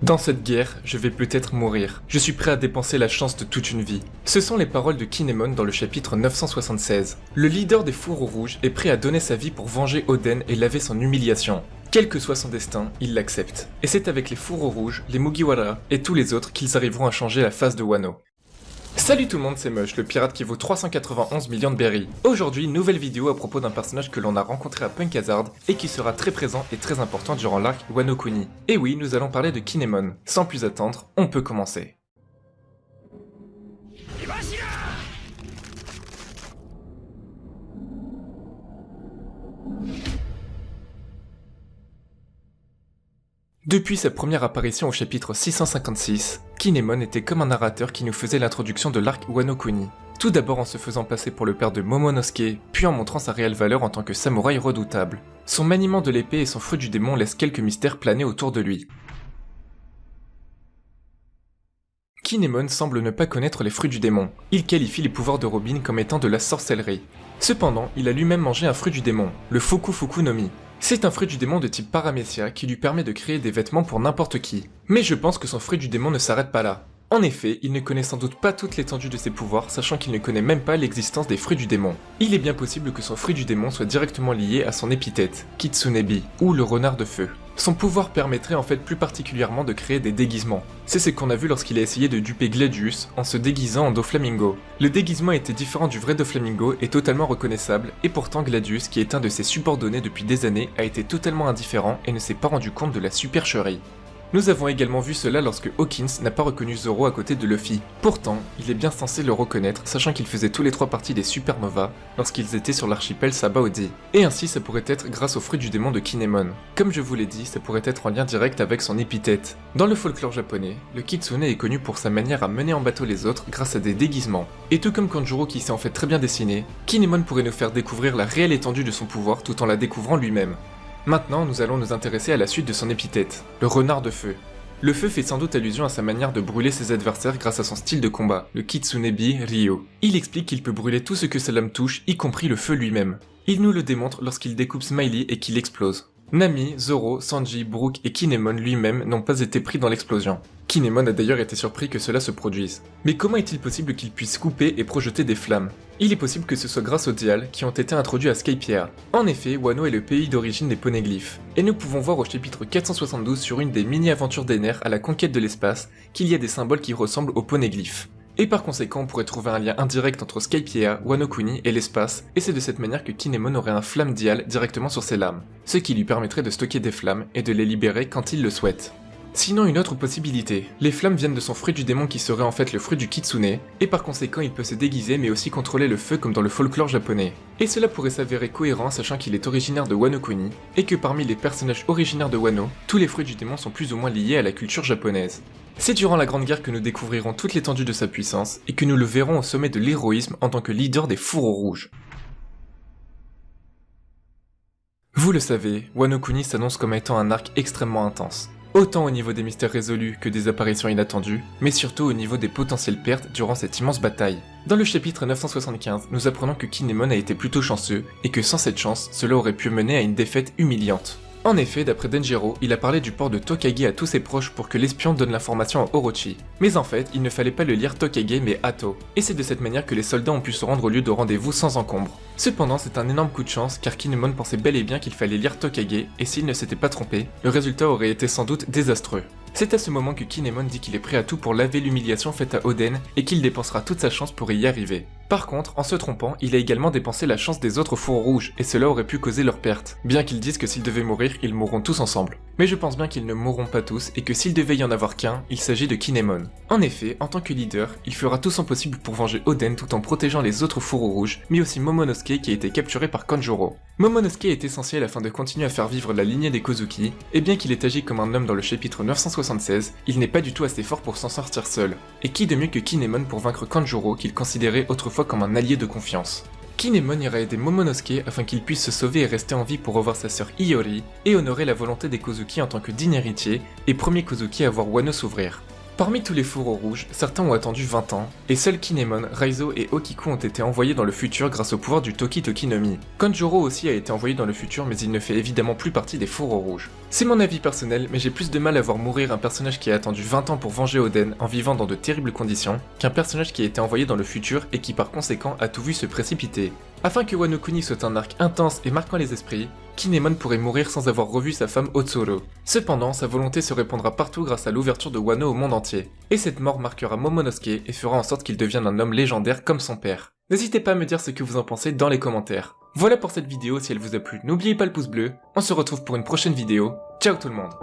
Dans cette guerre, je vais peut-être mourir. Je suis prêt à dépenser la chance de toute une vie. Ce sont les paroles de Kinemon dans le chapitre 976. Le leader des Fourreaux Rouges est prêt à donner sa vie pour venger Oden et laver son humiliation. Quel que soit son destin, il l'accepte. Et c'est avec les Fourreaux Rouges, les Mugiwara et tous les autres qu'ils arriveront à changer la face de Wano. Salut tout le monde, c'est Mush, le pirate qui vaut 391 millions de berries. Aujourd'hui, nouvelle vidéo à propos d'un personnage que l'on a rencontré à Punk Hazard et qui sera très présent et très important durant l'arc Wano Kuni. Et oui, nous allons parler de Kinemon. Sans plus attendre, on peut commencer. Depuis sa première apparition au chapitre 656, Kinemon était comme un narrateur qui nous faisait l'introduction de l'arc Wano Kuni. Tout d'abord en se faisant passer pour le père de Momonosuke, puis en montrant sa réelle valeur en tant que samouraï redoutable. Son maniement de l'épée et son fruit du démon laissent quelques mystères planer autour de lui. Kinemon semble ne pas connaître les fruits du démon. Il qualifie les pouvoirs de Robin comme étant de la sorcellerie. Cependant, il a lui-même mangé un fruit du démon, le Fuku Fuku no Mi. C'est un fruit du démon de type Paramecia qui lui permet de créer des vêtements pour n'importe qui. Mais je pense que son fruit du démon ne s'arrête pas là. En effet, il ne connaît sans doute pas toute l'étendue de ses pouvoirs, sachant qu'il ne connaît même pas l'existence des fruits du démon. Il est bien possible que son fruit du démon soit directement lié à son épithète, Kitsunebi, ou le renard de feu. Son pouvoir permettrait en fait plus particulièrement de créer des déguisements. C'est ce qu'on a vu lorsqu'il a essayé de duper Gladius en se déguisant en Doflamingo. Le déguisement était différent du vrai Doflamingo et totalement reconnaissable, et pourtant Gladius, qui est un de ses subordonnés depuis des années, a été totalement indifférent et ne s'est pas rendu compte de la supercherie. Nous avons également vu cela lorsque Hawkins n'a pas reconnu Zoro à côté de Luffy. Pourtant, il est bien censé le reconnaître, sachant qu'ils faisaient tous les trois partie des Supernovas lorsqu'ils étaient sur l'archipel Sabaody. Et ainsi, ça pourrait être grâce au fruit du démon de Kinemon. Comme je vous l'ai dit, ça pourrait être en lien direct avec son épithète. Dans le folklore japonais, le Kitsune est connu pour sa manière à mener en bateau les autres grâce à des déguisements. Et tout comme Kanjuro qui s'est en fait très bien dessiné, Kinemon pourrait nous faire découvrir la réelle étendue de son pouvoir tout en la découvrant lui-même. Maintenant, nous allons nous intéresser à la suite de son épithète, le renard de feu. Le feu fait sans doute allusion à sa manière de brûler ses adversaires grâce à son style de combat, le Kitsunebi Ryo. Il explique qu'il peut brûler tout ce que sa lame touche, y compris le feu lui-même. Il nous le démontre lorsqu'il découpe Smiley et qu'il explose. Nami, Zoro, Sanji, Brook et Kinemon lui-même n'ont pas été pris dans l'explosion. Kinemon a d'ailleurs été surpris que cela se produise. Mais comment est-il possible qu'il puisse couper et projeter des flammes? Il est possible que ce soit grâce aux Dials qui ont été introduits à Skypiea. En effet, Wano est le pays d'origine des poneglyphes. Et nous pouvons voir au chapitre 472 sur une des mini-aventures d'Ener à la conquête de l'espace qu'il y a des symboles qui ressemblent aux poneglyphes. Et par conséquent, on pourrait trouver un lien indirect entre Skypiea, Wano Kuni et l'espace, et c'est de cette manière que Kinemon aurait un flamme dial directement sur ses lames, ce qui lui permettrait de stocker des flammes et de les libérer quand il le souhaite. Sinon, une autre possibilité, les flammes viennent de son fruit du démon qui serait en fait le fruit du Kitsune, et par conséquent il peut se déguiser mais aussi contrôler le feu comme dans le folklore japonais. Et cela pourrait s'avérer cohérent sachant qu'il est originaire de Wano Kuni, et que parmi les personnages originaires de Wano, tous les fruits du démon sont plus ou moins liés à la culture japonaise. C'est durant la Grande Guerre que nous découvrirons toute l'étendue de sa puissance, et que nous le verrons au sommet de l'héroïsme en tant que leader des Fourreaux Rouges. Vous le savez, Wano Kuni s'annonce comme étant un arc extrêmement intense. Autant au niveau des mystères résolus que des apparitions inattendues, mais surtout au niveau des potentielles pertes durant cette immense bataille. Dans le chapitre 975, nous apprenons que Kinemon a été plutôt chanceux, et que sans cette chance, cela aurait pu mener à une défaite humiliante. En effet, d'après Denjiro, il a parlé du port de Tokage à tous ses proches pour que l'espion donne l'information à Orochi. Mais en fait, il ne fallait pas le lire Tokage mais Hato. Et c'est de cette manière que les soldats ont pu se rendre au lieu de rendez-vous sans encombre. Cependant, c'est un énorme coup de chance car Kinemon pensait bel et bien qu'il fallait lire Tokage et s'il ne s'était pas trompé, le résultat aurait été sans doute désastreux. C'est à ce moment que Kinemon dit qu'il est prêt à tout pour laver l'humiliation faite à Oden et qu'il dépensera toute sa chance pour y arriver. Par contre, en se trompant, il a également dépensé la chance des autres Fourreaux Rouges et cela aurait pu causer leur perte, bien qu'ils disent que s'ils devaient mourir, ils mourront tous ensemble. Mais je pense bien qu'ils ne mourront pas tous et que s'il devait y en avoir qu'un, il s'agit de Kinemon. En effet, en tant que leader, il fera tout son possible pour venger Oden tout en protégeant les autres Fourreaux Rouges, mais aussi Momonosuke qui a été capturé par Kanjuro. Momonosuke est essentiel afin de continuer à faire vivre la lignée des Kozuki, et bien qu'il ait agi comme un homme dans le chapitre 976, il n'est pas du tout assez fort pour s'en sortir seul. Et qui de mieux que Kinemon pour vaincre Kanjuro qu'il considérait autrefois comme un allié de confiance. Kinemon ira aider Momonosuke afin qu'il puisse se sauver et rester en vie pour revoir sa sœur Iori, et honorer la volonté des Kozuki en tant que digne héritier, et premier Kozuki à voir Wano s'ouvrir. Parmi tous les fourreaux rouges, certains ont attendu 20 ans, et seuls Kinemon, Raizo et Okiku ont été envoyés dans le futur grâce au pouvoir du Toki Toki no Mi. Kanjuro aussi a été envoyé dans le futur, mais il ne fait évidemment plus partie des fourreaux rouges. C'est mon avis personnel, mais j'ai plus de mal à voir mourir un personnage qui a attendu 20 ans pour venger Oden en vivant dans de terribles conditions, qu'un personnage qui a été envoyé dans le futur et qui par conséquent a tout vu se précipiter. Afin que Wano Kuni soit un arc intense et marquant les esprits, Kinemon pourrait mourir sans avoir revu sa femme Otsuru. Cependant, sa volonté se répandra partout grâce à l'ouverture de Wano au monde entier. Et cette mort marquera Momonosuke et fera en sorte qu'il devienne un homme légendaire comme son père. N'hésitez pas à me dire ce que vous en pensez dans les commentaires. Voilà pour cette vidéo, si elle vous a plu, n'oubliez pas le pouce bleu, on se retrouve pour une prochaine vidéo, ciao tout le monde.